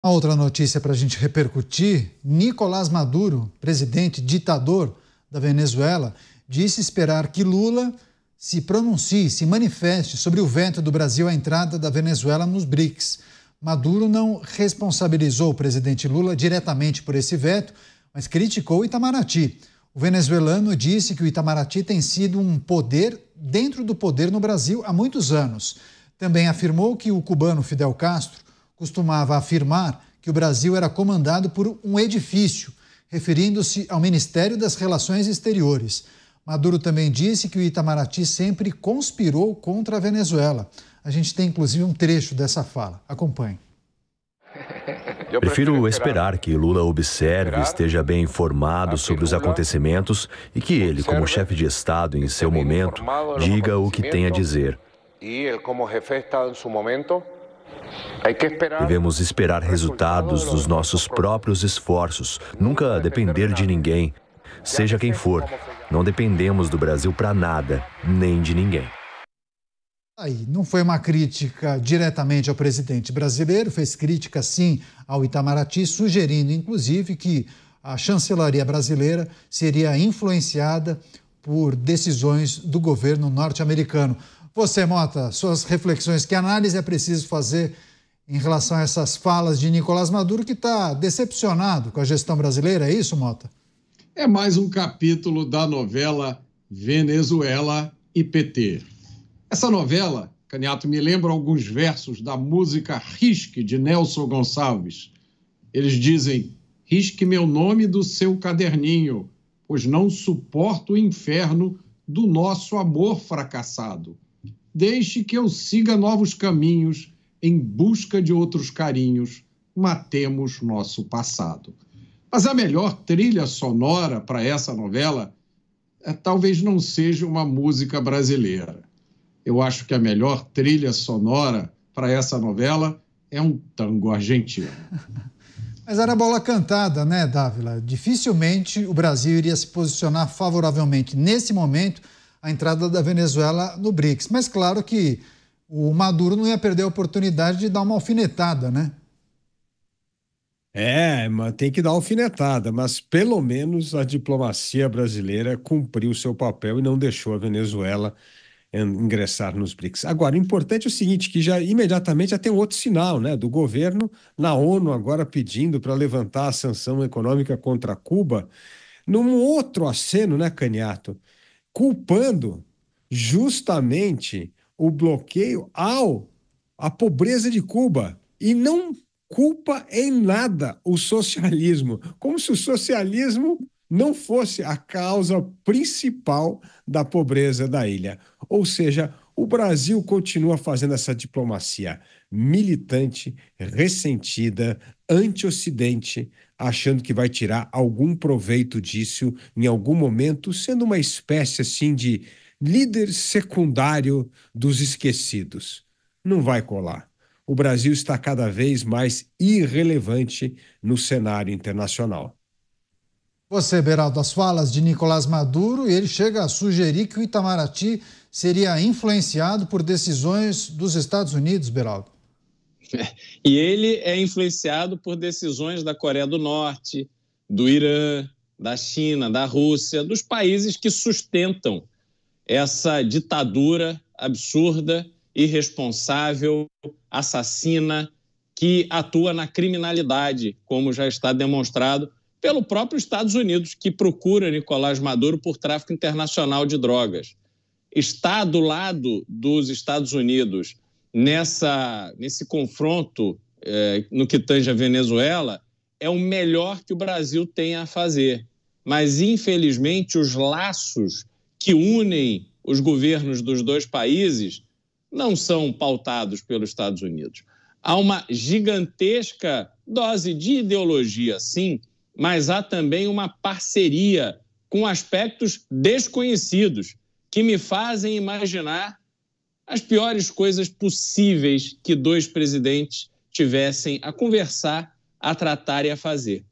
A outra notícia para a gente repercutir: Nicolás Maduro, presidente ditador da Venezuela, disse esperar que Lula se pronuncie, se manifeste sobre o veto do Brasil à entrada da Venezuela nos BRICS. Maduro não responsabilizou o presidente Lula diretamente por esse veto, mas criticou o Itamaraty. O venezuelano disse que o Itamaraty tem sido um poder dentro do poder no Brasil há muitos anos. Também afirmou que o cubano Fidel Castro costumava afirmar que o Brasil era comandado por um edifício, referindo-se ao Ministério das Relações Exteriores. Maduro também disse que o Itamaraty sempre conspirou contra a Venezuela. A gente tem, inclusive, um trecho dessa fala. Acompanhe. Prefiro esperar que Lula observe e esteja bem informado sobre os acontecimentos e que ele, como chefe de Estado em seu momento, diga o que tem a dizer. Devemos esperar resultados dos nossos próprios esforços, nunca depender de ninguém, seja quem for. Não dependemos do Brasil para nada, nem de ninguém. Aí, não foi uma crítica diretamente ao presidente brasileiro, fez crítica sim ao Itamaraty, sugerindo inclusive que a chancelaria brasileira seria influenciada por decisões do governo norte-americano. Você, Mota, suas reflexões, que análise é preciso fazer em relação a essas falas de Nicolás Maduro, que está decepcionado com a gestão brasileira, é isso, Mota? É mais um capítulo da novela Venezuela e PT. Essa novela, Caniato, me lembra alguns versos da música Risque, de Nelson Gonçalves. Eles dizem: risque meu nome do seu caderninho, pois não suporto o inferno do nosso amor fracassado. Deixe que eu siga novos caminhos em busca de outros carinhos, matemos nosso passado. Mas a melhor trilha sonora para essa novela talvez não seja uma música brasileira. Eu acho que a melhor trilha sonora para essa novela é um tango argentino. Mas era bola cantada, né, Dávila? Dificilmente o Brasil iria se posicionar favoravelmente nesse momento à entrada da Venezuela no BRICS. Mas claro que o Maduro não ia perder a oportunidade de dar uma alfinetada, né? Mas tem que dar alfinetada, mas pelo menos a diplomacia brasileira cumpriu seu papel e não deixou a Venezuela ingressar nos BRICS. Agora, o importante é o seguinte, que já imediatamente já tem outro sinal, né, do governo na ONU agora pedindo para levantar a sanção econômica contra Cuba, num outro aceno, né, Caniato, culpando justamente o bloqueio à pobreza de Cuba e não culpa em nada o socialismo, como se o socialismo não fosse a causa principal da pobreza da ilha. Ou seja, o Brasil continua fazendo essa diplomacia militante, ressentida, anti-Ocidente, achando que vai tirar algum proveito disso em algum momento, sendo uma espécie assim de líder secundário dos esquecidos. Não vai colar. O Brasil está cada vez mais irrelevante no cenário internacional. Você, Beraldo, as falas de Nicolás Maduro, e ele chega a sugerir que o Itamaraty seria influenciado por decisões dos Estados Unidos, Beraldo. E ele é influenciado por decisões da Coreia do Norte, do Irã, da China, da Rússia, dos países que sustentam essa ditadura absurda, irresponsável, assassina, que atua na criminalidade, como já está demonstrado pelo próprio Estados Unidos, que procura Nicolás Maduro por tráfico internacional de drogas. Estar do lado dos Estados Unidos nesse confronto no que tange a Venezuela é o melhor que o Brasil tem a fazer. Mas, infelizmente, os laços que unem os governos dos dois países não são pautados pelos Estados Unidos. Há uma gigantesca dose de ideologia, sim, mas há também uma parceria com aspectos desconhecidos que me fazem imaginar as piores coisas possíveis que dois presidentes tivessem a conversar, a tratar e a fazer.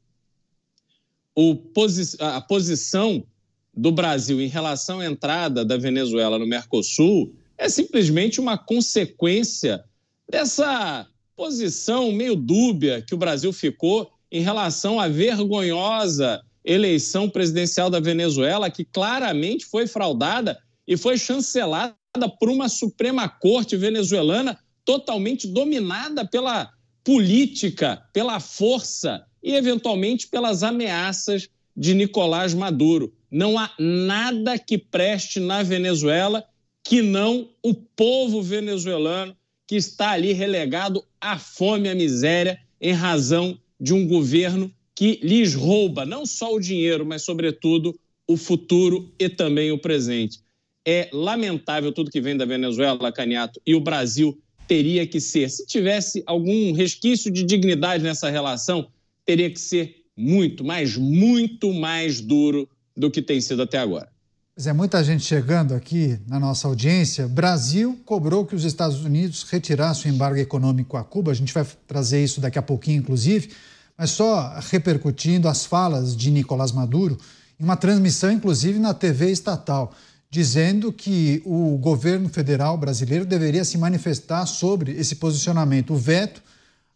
A posição do Brasil em relação à entrada da Venezuela no Mercosul é simplesmente uma consequência dessa posição meio dúbia que o Brasil ficou em relação à vergonhosa eleição presidencial da Venezuela, que claramente foi fraudada e foi chancelada por uma Suprema Corte venezuelana totalmente dominada pela política, pela força e, eventualmente, pelas ameaças de Nicolás Maduro. Não há nada que preste na Venezuela que não o povo venezuelano, que está ali relegado à fome e à miséria em razão de um governo que lhes rouba não só o dinheiro, mas, sobretudo, o futuro e também o presente. É lamentável tudo que vem da Venezuela, Caniato, e o Brasil teria que ser, se tivesse algum resquício de dignidade nessa relação, teria que ser muito, mas muito mais duro do que tem sido até agora. Pois é, muita gente chegando aqui na nossa audiência. Brasil cobrou que os Estados Unidos retirassem o embargo econômico a Cuba. A gente vai trazer isso daqui a pouquinho, inclusive. Mas só repercutindo as falas de Nicolás Maduro em uma transmissão, inclusive, na TV estatal, dizendo que o governo federal brasileiro deveria se manifestar sobre esse posicionamento, o veto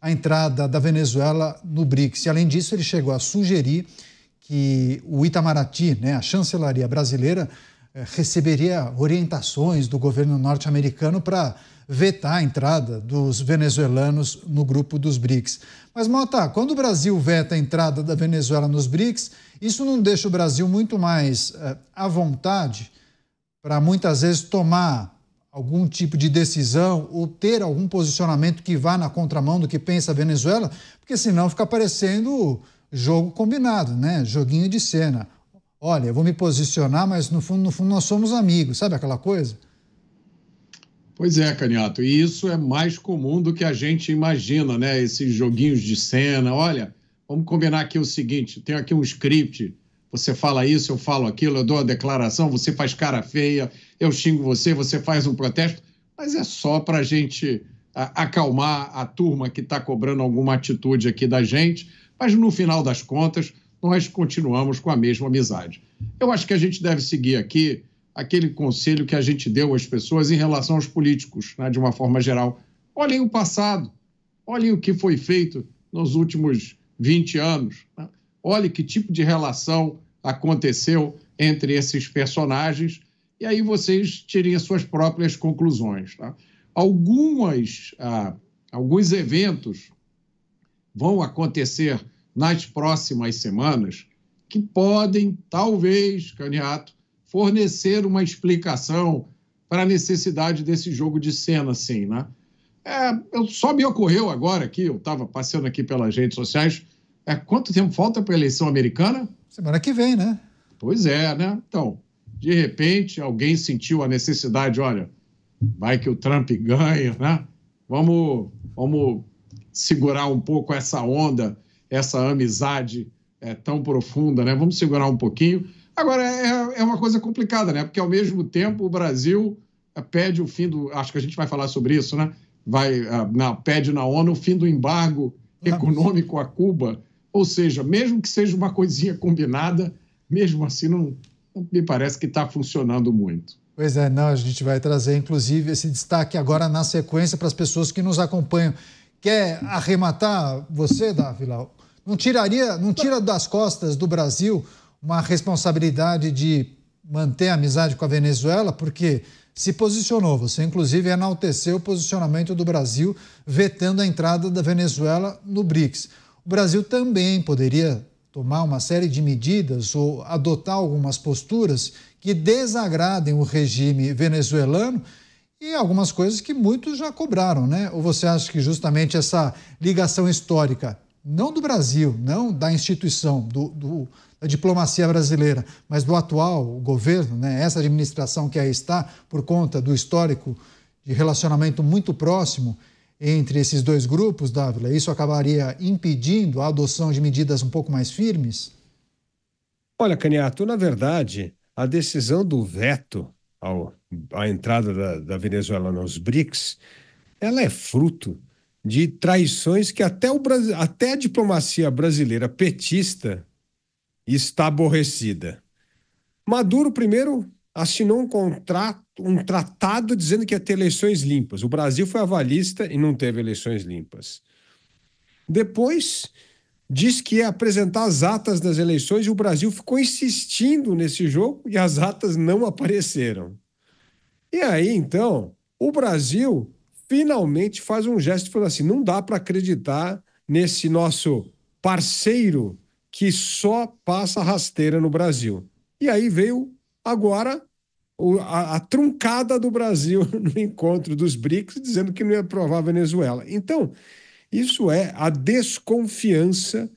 à entrada da Venezuela no BRICS. E, além disso, ele chegou a sugerir que o Itamaraty, a chancelaria brasileira, receberia orientações do governo norte-americano para vetar a entrada dos venezuelanos no grupo dos BRICS. Mas, Mota, quando o Brasil veta a entrada da Venezuela nos BRICS, isso não deixa o Brasil muito mais à vontade para muitas vezes tomar algum tipo de decisão ou ter algum posicionamento que vá na contramão do que pensa a Venezuela, porque senão fica parecendo jogo combinado, Joguinho de cena. Olha, eu vou me posicionar, mas no fundo nós somos amigos, sabe aquela coisa? Pois é, Caniato, e isso é mais comum do que a gente imagina, Esses joguinhos de cena. Olha, vamos combinar aqui o seguinte, tem aqui um script, você fala isso, eu falo aquilo, eu dou a declaração, você faz cara feia, eu xingo você, você faz um protesto, mas é só para a gente acalmar a turma que está cobrando alguma atitude aqui da gente, mas no final das contas, nós continuamos com a mesma amizade. Eu acho que a gente deve seguir aqui aquele conselho que a gente deu às pessoas em relação aos políticos, de uma forma geral. Olhem o passado, olhem o que foi feito nos últimos 20 anos, olhem que tipo de relação aconteceu entre esses personagens e aí vocês tirem as suas próprias conclusões. Alguns eventos vão acontecer nas próximas semanas que podem, talvez, Caniato, fornecer uma explicação para a necessidade desse jogo de cena, assim, só me ocorreu agora aqui, eu estava passando aqui pelas redes sociais, quanto tempo falta para a eleição americana? Semana que vem, né? Pois é, Então, de repente, alguém sentiu a necessidade, olha, vai que o Trump ganha, Vamos segurar um pouco essa onda, essa amizade tão profunda, Vamos segurar um pouquinho. Agora, é uma coisa complicada, Porque, ao mesmo tempo, o Brasil pede o fim do... Acho que a gente vai falar sobre isso, pede na ONU o fim do embargo econômico a Cuba. Ou seja, mesmo que seja uma coisinha combinada, mesmo assim não me parece que está funcionando muito. Pois é, a gente vai trazer, inclusive, esse destaque agora na sequência para as pessoas que nos acompanham. Quer arrematar você, Dávila? Não tira das costas do Brasil uma responsabilidade de manter a amizade com a Venezuela, porque se posicionou, você inclusive enalteceu o posicionamento do Brasil vetando a entrada da Venezuela no BRICS. O Brasil também poderia tomar uma série de medidas ou adotar algumas posturas que desagradem o regime venezuelano e algumas coisas que muitos já cobraram, Ou você acha que justamente essa ligação histórica, não do Brasil, não da instituição, da diplomacia brasileira, mas do atual governo, essa administração que aí está, por conta do histórico de relacionamento muito próximo entre esses dois grupos, Dávila, isso acabaria impedindo a adoção de medidas um pouco mais firmes? Olha, Caniato, na verdade, a decisão do veto à entrada da Venezuela nos BRICS, ela é fruto de traições que até a diplomacia brasileira petista está aborrecida. Maduro, primeiro, assinou um tratado dizendo que ia ter eleições limpas. O Brasil foi avalista e não teve eleições limpas. Depois, disse que ia apresentar as atas das eleições e o Brasil ficou insistindo nesse jogo e as atas não apareceram. E aí, então, o Brasil finalmente faz um gesto e fala assim, não dá para acreditar nesse nosso parceiro que só passa rasteira no Brasil. E aí veio agora a truncada do Brasil no encontro dos BRICS, dizendo que não ia aprovar a Venezuela. Então, isso é a desconfiança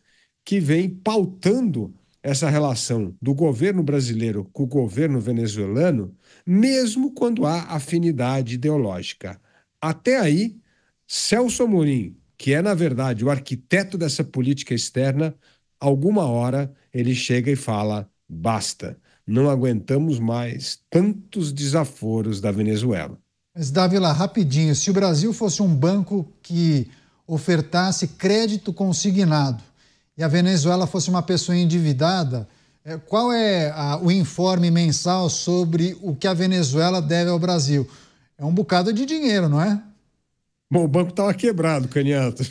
que vem pautando essa relação do governo brasileiro com o governo venezuelano, mesmo quando há afinidade ideológica. Até aí, Celso Amorim, que é, na verdade, o arquiteto dessa política externa, alguma hora ele chega e fala, basta, não aguentamos mais tantos desaforos da Venezuela. Mas, Dávila, rapidinho, se o Brasil fosse um banco que ofertasse crédito consignado e a Venezuela fosse uma pessoa endividada, qual é o informe mensal sobre o que a Venezuela deve ao Brasil? É um bocado de dinheiro, não é? Bom, o banco estava quebrado, Canhato.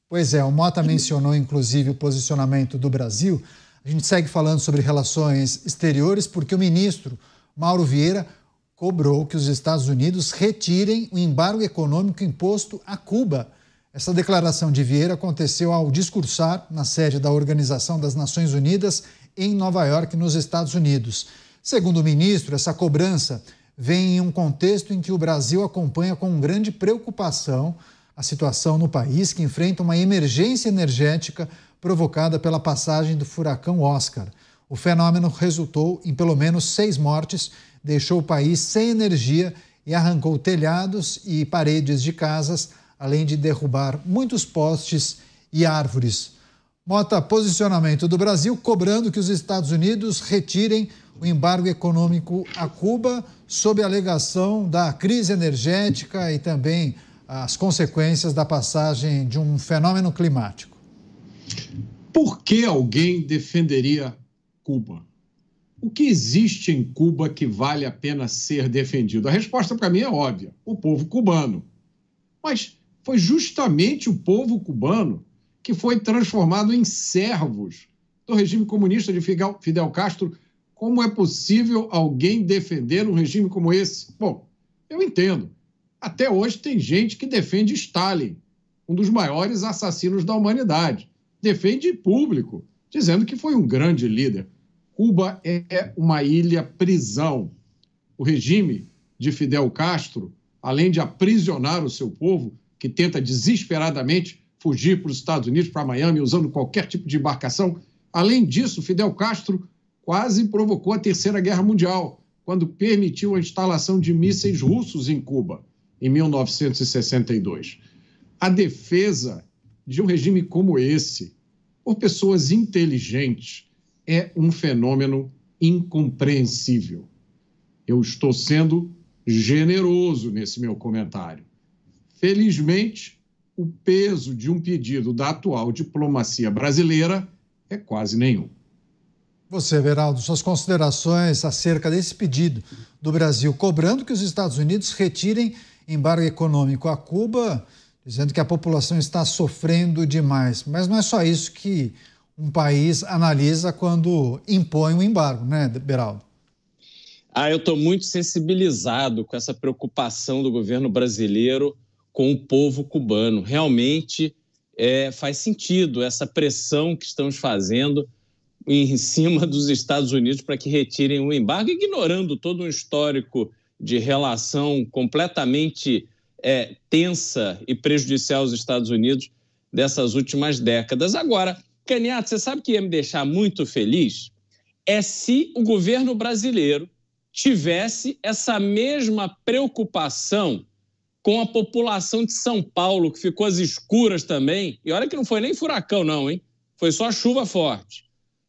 Pois é, o Mota mencionou inclusive o posicionamento do Brasil. A gente segue falando sobre relações exteriores porque o ministro Mauro Vieira cobrou que os Estados Unidos retirem o embargo econômico imposto a Cuba. Essa declaração de Vieira aconteceu ao discursar na sede da Organização das Nações Unidas em Nova York, nos Estados Unidos. Segundo o ministro, essa cobrança vem em um contexto em que o Brasil acompanha com grande preocupação a situação no país, que enfrenta uma emergência energética provocada pela passagem do furacão Oscar. O fenômeno resultou em pelo menos 6 mortes, deixou o país sem energia e arrancou telhados e paredes de casas, além de derrubar muitos postes e árvores. Mota, posicionamento do Brasil cobrando que os Estados Unidos retirem o embargo econômico a Cuba sob a alegação da crise energética e também as consequências da passagem de um fenômeno climático. Por que alguém defenderia Cuba? O que existe em Cuba que vale a pena ser defendido? A resposta para mim é óbvia: o povo cubano. Mas foi justamente o povo cubano que foi transformado em servos do regime comunista de Fidel Castro. Como é possível alguém defender um regime como esse? Bom, eu entendo. Até hoje tem gente que defende Stalin, um dos maiores assassinos da humanidade. Defende público, dizendo que foi um grande líder. Cuba é uma ilha-prisão. O regime de Fidel Castro, além de aprisionar o seu povo, que tenta desesperadamente fugir para os Estados Unidos, para Miami, usando qualquer tipo de embarcação, além disso, Fidel Castro quase provocou a Terceira Guerra Mundial, quando permitiu a instalação de mísseis russos em Cuba, em 1962. A defesa de um regime como esse, por pessoas inteligentes, é um fenômeno incompreensível. Eu estou sendo generoso nesse meu comentário. Felizmente, o peso de um pedido da atual diplomacia brasileira é quase nenhum. Você, Beraldo, suas considerações acerca desse pedido do Brasil cobrando que os Estados Unidos retirem embargo econômico a Cuba, dizendo que a população está sofrendo demais. Mas não é só isso que um país analisa quando impõe um embargo, né, Beraldo? Eu estou muito sensibilizado com essa preocupação do governo brasileiro com o povo cubano. Realmente faz sentido essa pressão que estamos fazendo em cima dos Estados Unidos para que retirem o embargo, ignorando todo um histórico de relação completamente tensa e prejudicial aos Estados Unidos dessas últimas décadas. Agora, Canhato, você sabe o que ia me deixar muito feliz? É se o governo brasileiro tivesse essa mesma preocupação com a população de São Paulo, que ficou às escuras também. E olha que não foi nem furacão, não, hein? Foi só chuva forte.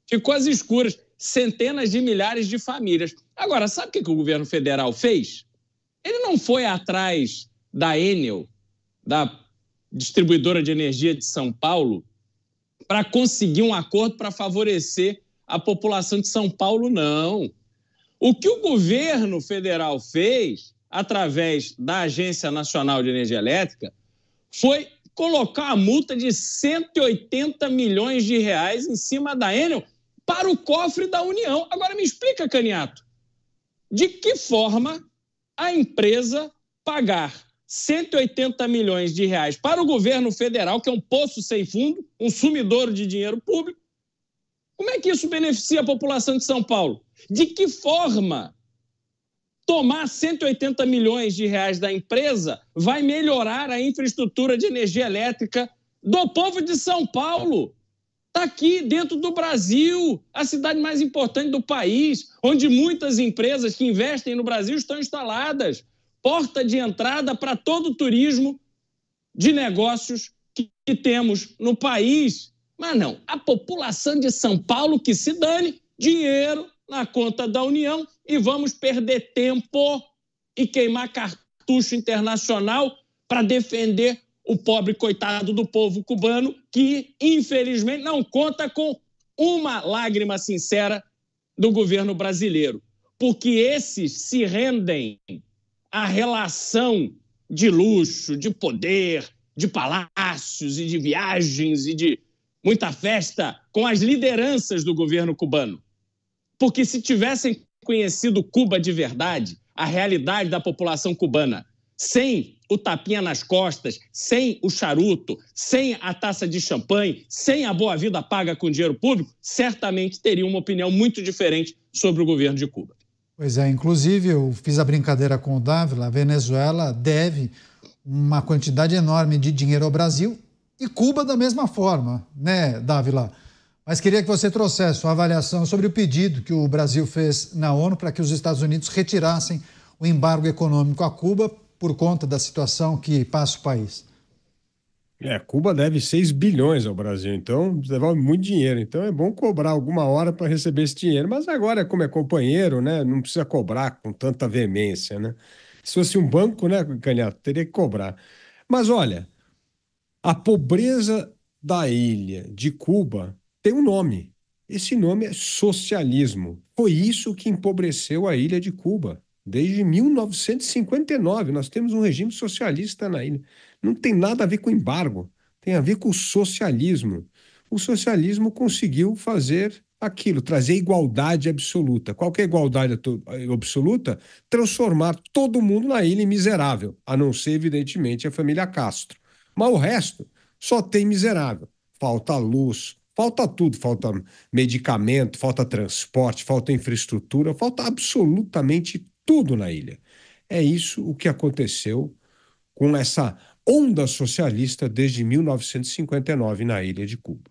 Ficou às escuras, centenas de milhares de famílias. Agora, sabe o que o governo federal fez? Ele não foi atrás da Enel, da distribuidora de energia de São Paulo, para conseguir um acordo para favorecer a população de São Paulo, não. O que o governo federal fez, através da Agência Nacional de Energia Elétrica, foi colocar a multa de 180 milhões de reais em cima da Enel para o cofre da União. Agora me explica, Caniato, de que forma a empresa pagar 180 milhões de reais para o governo federal, que é um poço sem fundo, um sumidouro de dinheiro público, como é que isso beneficia a população de São Paulo? De que forma tomar 180 milhões de reais da empresa vai melhorar a infraestrutura de energia elétrica do povo de São Paulo? Está aqui dentro do Brasil, a cidade mais importante do país, onde muitas empresas que investem no Brasil estão instaladas. Porta de entrada para todo o turismo de negócios que temos no país. Mas não, a população de São Paulo que se dane, dinheiro na conta da União e vamos perder tempo e queimar cartucho internacional para defender o pobre coitado do povo cubano que, infelizmente, não conta com uma lágrima sincera do governo brasileiro, porque esses se rendem à relação de luxo, de poder, de palácios e de viagens e de muita festa com as lideranças do governo cubano. Porque se tivessem conhecido Cuba de verdade, a realidade da população cubana, sem o tapinha nas costas, sem o charuto, sem a taça de champanhe, sem a boa vida paga com dinheiro público, certamente teriam uma opinião muito diferente sobre o governo de Cuba. Pois é, inclusive eu fiz a brincadeira com o Dávila, a Venezuela deve uma quantidade enorme de dinheiro ao Brasil e Cuba da mesma forma, né, Dávila? Mas queria que você trouxesse sua avaliação sobre o pedido que o Brasil fez na ONU para que os Estados Unidos retirassem o embargo econômico a Cuba por conta da situação que passa o país. Cuba deve 6 bilhões ao Brasil, então devolve muito dinheiro. Então é bom cobrar alguma hora para receber esse dinheiro. Mas agora, como é companheiro, né, não precisa cobrar com tanta veemência, né? Se fosse um banco, né, Caniato, teria que cobrar. Mas olha, a pobreza da ilha de Cuba tem um nome. Esse nome é socialismo. Foi isso que empobreceu a ilha de Cuba. Desde 1959, nós temos um regime socialista na ilha. Não tem nada a ver com embargo, tem a ver com o socialismo. O socialismo conseguiu fazer aquilo, trazer igualdade absoluta. Qual que é a igualdade absoluta? Transformar todo mundo na ilha em miserável, a não ser, evidentemente, a família Castro. Mas o resto só tem miserável. Falta luz, falta tudo, falta medicamento, falta transporte, falta infraestrutura, falta absolutamente tudo na ilha. É isso o que aconteceu com essa onda socialista desde 1959 na ilha de Cuba.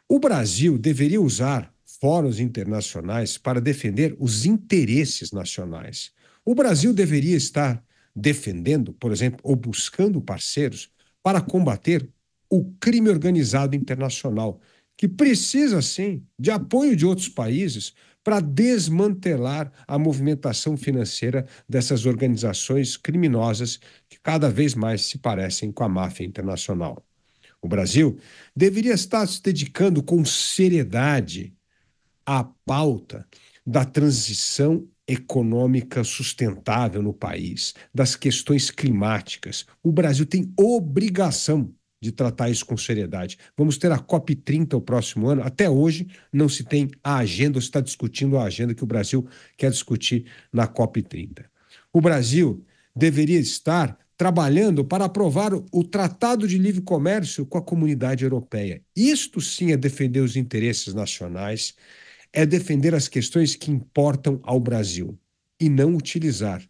O Brasil deveria usar fóruns internacionais para defender os interesses nacionais. O Brasil deveria estar defendendo, por exemplo, ou buscando parceiros para combater o crime organizado internacional, que precisa, sim, de apoio de outros países para desmantelar a movimentação financeira dessas organizações criminosas que cada vez mais se parecem com a máfia internacional. O Brasil deveria estar se dedicando com seriedade à pauta da transição econômica sustentável no país, das questões climáticas. O Brasil tem obrigação de tratar isso com seriedade. Vamos ter a COP30 o próximo ano. Até hoje não se tem a agenda, ou se está discutindo a agenda que o Brasil quer discutir na COP30. O Brasil deveria estar trabalhando para aprovar o Tratado de Livre Comércio com a Comunidade Europeia. Isto sim é defender os interesses nacionais, é defender as questões que importam ao Brasil e não utilizar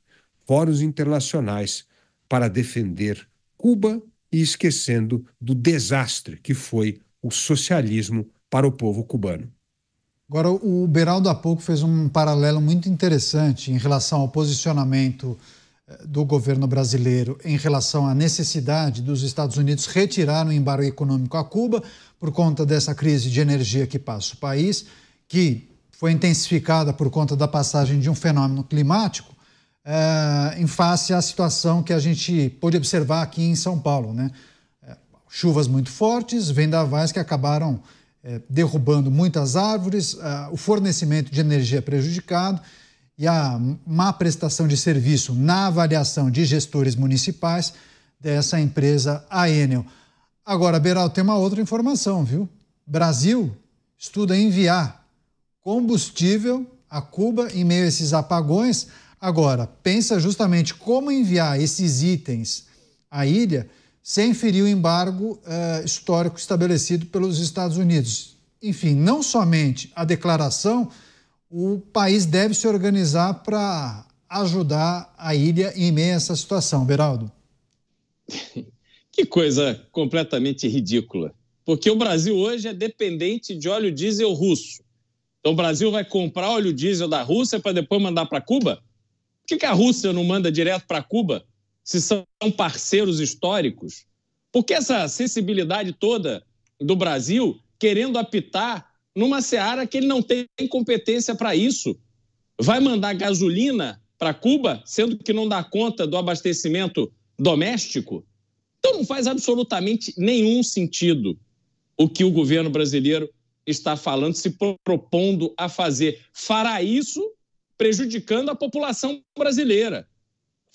fóruns internacionais para defender Cuba e esquecendo do desastre que foi o socialismo para o povo cubano. Agora, o Beraldo há pouco fez um paralelo muito interessante em relação ao posicionamento do governo brasileiro em relação à necessidade dos Estados Unidos retirar o embargo econômico a Cuba por conta dessa crise de energia que passa o país, que foi intensificada por conta da passagem de um fenômeno climático, em face à situação que a gente pôde observar aqui em São Paulo, né? Chuvas muito fortes, vendavais que acabaram derrubando muitas árvores, o fornecimento de energia prejudicado e a má prestação de serviço na avaliação de gestores municipais dessa empresa, a Enel. Agora, Beraldo, tem uma outra informação, viu? Brasil estuda enviar combustível a Cuba em meio a esses apagões. Agora, pensa justamente como enviar esses itens à ilha sem ferir o embargo histórico estabelecido pelos Estados Unidos. Enfim, não somente a declaração, o país deve se organizar para ajudar a ilha em meio a essa situação. Beraldo. Que coisa completamente ridícula. Porque o Brasil hoje é dependente de óleo diesel russo. Então o Brasil vai comprar óleo diesel da Rússia para depois mandar para Cuba? Por que a Rússia não manda direto para Cuba, se são parceiros históricos? Por que essa sensibilidade toda do Brasil querendo apitar numa seara que ele não tem competência para isso? Vai mandar gasolina para Cuba, sendo que não dá conta do abastecimento doméstico? Então não faz absolutamente nenhum sentido o que o governo brasileiro está falando, se propondo a fazer. Fará isso prejudicando a população brasileira.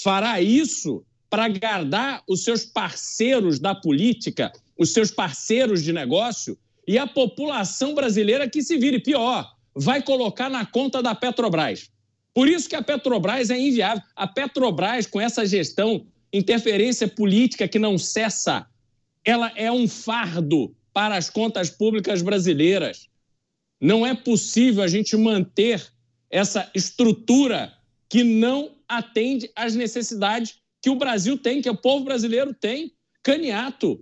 Fará isso para agradar os seus parceiros da política, os seus parceiros de negócio, e a população brasileira que se vire. Pior, vai colocar na conta da Petrobras. Por isso que a Petrobras é inviável. A Petrobras, com essa gestão, interferência política que não cessa, ela é um fardo para as contas públicas brasileiras. Não é possível a gente manter essa estrutura que não atende às necessidades que o Brasil tem, que o povo brasileiro tem. Caniato,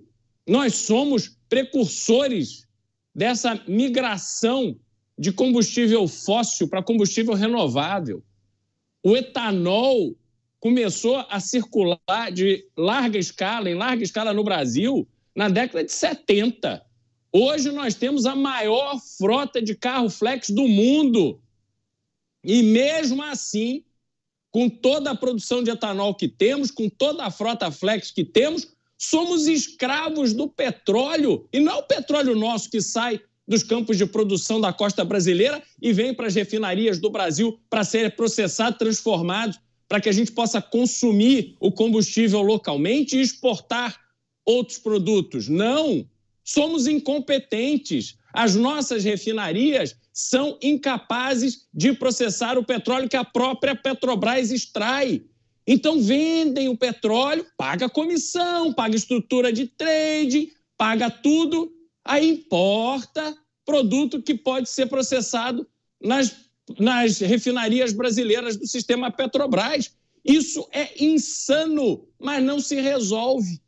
nós somos precursores dessa migração de combustível fóssil para combustível renovável. O etanol começou a circular em larga escala no Brasil na década de 70. Hoje nós temos a maior frota de carro flex do mundo. E mesmo assim, com toda a produção de etanol que temos, com toda a frota flex que temos, somos escravos do petróleo. E não é o petróleo nosso que sai dos campos de produção da costa brasileira e vem para as refinarias do Brasil para ser processado, transformado, para que a gente possa consumir o combustível localmente e exportar outros produtos. Não, somos incompetentes. As nossas refinarias são incapazes de processar o petróleo que a própria Petrobras extrai. Então vendem o petróleo, paga comissão, paga estrutura de trading, paga tudo, aí importa produto que pode ser processado nas refinarias brasileiras do sistema Petrobras. Isso é insano, mas não se resolve.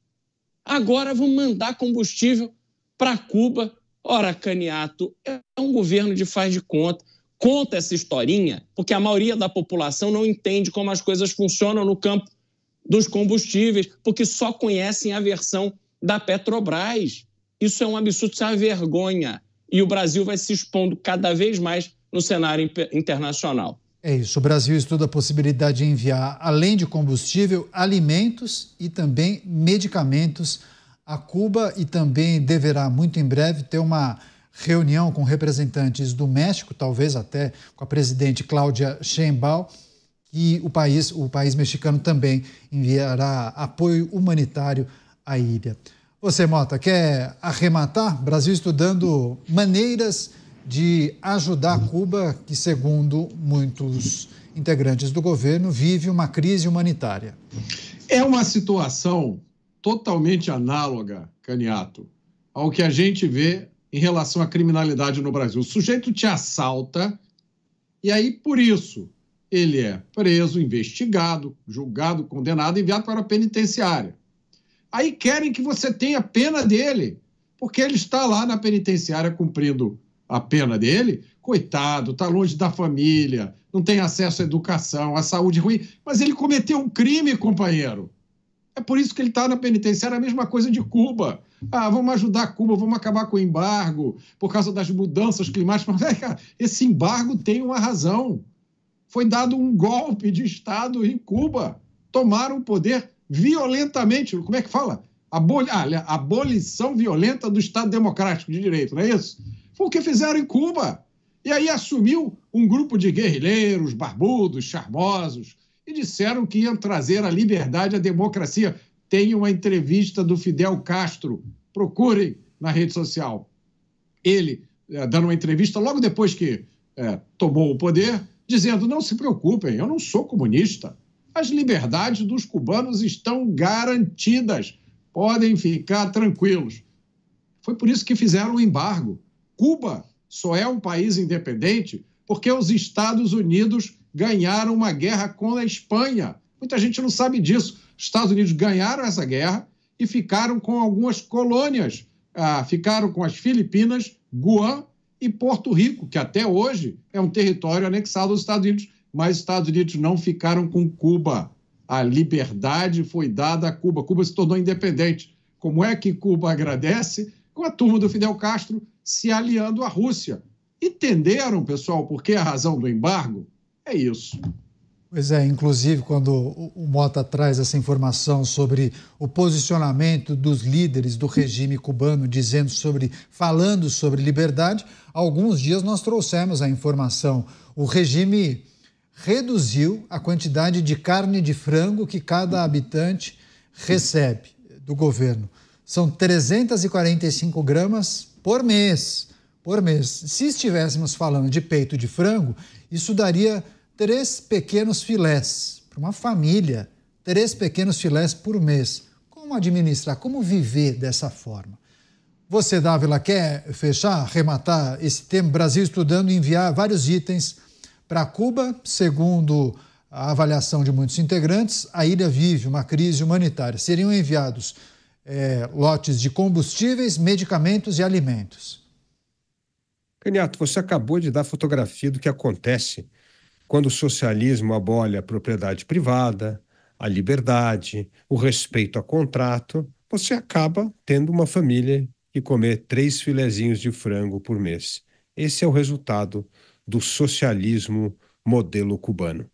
Agora vão mandar combustível para Cuba. Ora, Caniato, é um governo de faz de conta. Conta essa historinha, porque a maioria da população não entende como as coisas funcionam no campo dos combustíveis, porque só conhecem a versão da Petrobras. Isso é um absurdo, isso é uma vergonha. E o Brasil vai se expondo cada vez mais no cenário internacional. É isso, o Brasil estuda a possibilidade de enviar, além de combustível, alimentos e também medicamentos a Cuba, e também deverá, muito em breve, ter uma reunião com representantes do México, talvez até com a presidente Cláudia Sheinbaum, e o país mexicano também enviará apoio humanitário à ilha. Você, Mota, quer arrematar? Brasil estudando maneiras de ajudar Cuba, que, segundo muitos integrantes do governo, vive uma crise humanitária. É uma situação totalmente análoga, Caniato, ao que a gente vê em relação à criminalidade no Brasil. O sujeito te assalta e aí, por isso, ele é preso, investigado, julgado, condenado e enviado para a penitenciária. Aí querem que você tenha pena dele, porque ele está lá na penitenciária cumprindo a pena dele. Coitado, está longe da família, não tem acesso à educação, à saúde ruim, mas ele cometeu um crime, companheiro. É por isso que ele está na penitenciária, a mesma coisa de Cuba. Ah, vamos ajudar Cuba, vamos acabar com o embargo por causa das mudanças climáticas. Mas, cara, esse embargo tem uma razão. Foi dado um golpe de Estado em Cuba. Tomaram o poder violentamente. Como é que fala? Abolição violenta do Estado Democrático de Direito, não é isso? Foi o que fizeram em Cuba. E aí assumiu um grupo de guerrilheiros, barbudos, charmosos, e disseram que iam trazer a liberdade e a democracia. Tem uma entrevista do Fidel Castro, procurem na rede social. Ele dando uma entrevista logo depois que tomou o poder, dizendo: não se preocupem, eu não sou comunista. As liberdades dos cubanos estão garantidas, podem ficar tranquilos. Foi por isso que fizeram o embargo. Cuba só é um país independente porque os Estados Unidos ganharam uma guerra com a Espanha. Muita gente não sabe disso. Os Estados Unidos ganharam essa guerra e ficaram com algumas colônias. Ficaram com as Filipinas, Guam e Porto Rico, que até hoje é um território anexado aos Estados Unidos, mas os Estados Unidos não ficaram com Cuba. A liberdade foi dada a Cuba. Cuba se tornou independente. Como é que Cuba agradece? Com a turma do Fidel Castro se aliando à Rússia. Entenderam, pessoal, por que a razão do embargo? É isso. Pois é, inclusive quando o Mota traz essa informação sobre o posicionamento dos líderes do regime cubano falando sobre liberdade, há alguns dias nós trouxemos a informação. O regime reduziu a quantidade de carne de frango que cada habitante recebe do governo. São 345 gramas por mês. Se estivéssemos falando de peito de frango, isso daria 3 pequenos filés para uma família, 3 pequenos filés por mês. Como administrar, como viver dessa forma? Você, Dávila, quer fechar, arrematar esse tema? Brasil estudando enviar vários itens para Cuba. Segundo a avaliação de muitos integrantes, a ilha vive uma crise humanitária. Seriam enviados lotes de combustíveis, medicamentos e alimentos. Caniato, você acabou de dar fotografia do que acontece quando o socialismo abole a propriedade privada, a liberdade, o respeito a contrato. Você acaba tendo uma família que comer 3 filezinhos de frango por mês. Esse é o resultado do socialismo modelo cubano.